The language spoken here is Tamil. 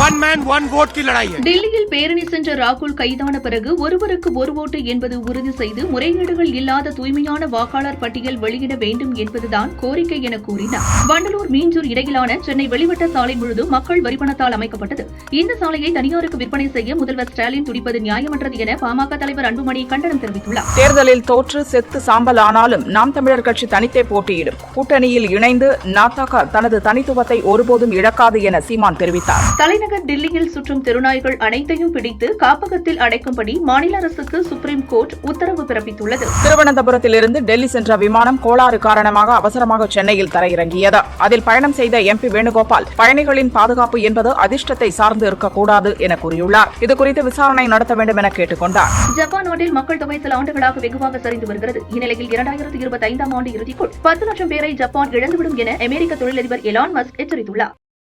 वन मैन वन वोट की लड़ाई है. டெல்லியில் பேரணி சென்ற ராகுல் கைதான பிறகு ஒருவருக்கு ஒரு ஓட்டு என்பது உறுதி செய்து முறைகேடுகள் இல்லாத தூய்மையான வாக்காளர் பட்டியல் வெளியிட வேண்டும் என்பதுதான் கோரிக்கை என கூறினார். வண்டலூர் மீஞ்சூர் இடையிலான சென்னை வெளிவட்ட சாலை முழுதும் மக்கள் வரிப்பணத்தால் அமைக்கப்பட்டது. இந்த சாலையை தனியாருக்கு விற்பனை செய்ய முதல்வர் ஸ்டாலின் துடிப்பது நியாயமற்றது என பாமக தலைவர் அன்புமணி கண்டனம் தெரிவித்துள்ளார். தேர்தலில் தோற்று செத்து சாம்பல் ஆனாலும் நாம் தமிழர் கட்சி தனித்தே போட்டியிடும். கூட்டணியில் இணைந்து நாத்தக தனது தனித்துவத்தை ஒருபோதும் இழக்காது என சீமான் தெரிவித்தார். தலைநகர் டெல்லியில் சுற்றும் தெருநாய்கள் அனைத்தையும் பிடித்து காப்பகத்தில் அடைக்கும்படி மாநில அரசுக்கு சுப்ரீம் கோர்ட் உத்தரவு பிறப்பித்துள்ளது. திருவனந்தபுரத்திலிருந்து டெல்லி சென்ற விமானம் கோளாறு காரணமாக அவசரமாக சென்னையில் தரையிறங்கியது. அதில் பயணம் செய்த MP வேணுகோபால் பயணிகளின் பாதுகாப்பு என்பது அதிர்ஷ்டத்தை சார்ந்து இருக்கக்கூடாது என கூறியுள்ளார். இதுகுறித்து விசாரணை நடத்த வேண்டும் என கேட்டுக் கொண்டார். ஜப்பான் நாட்டில் மக்கள் தொகை சில ஆண்டுகளாக வெகுவாக சரிந்து வருகிறது. இந்நிலையில் 2025 ஆண்டு இறுதிக்குள் 10 லட்சம் பேரை ஜப்பான் இழந்துவிடும் என அமெரிக்க தொழிலதிபர் எலான் மஸ்க் எச்சரித்துள்ளார்.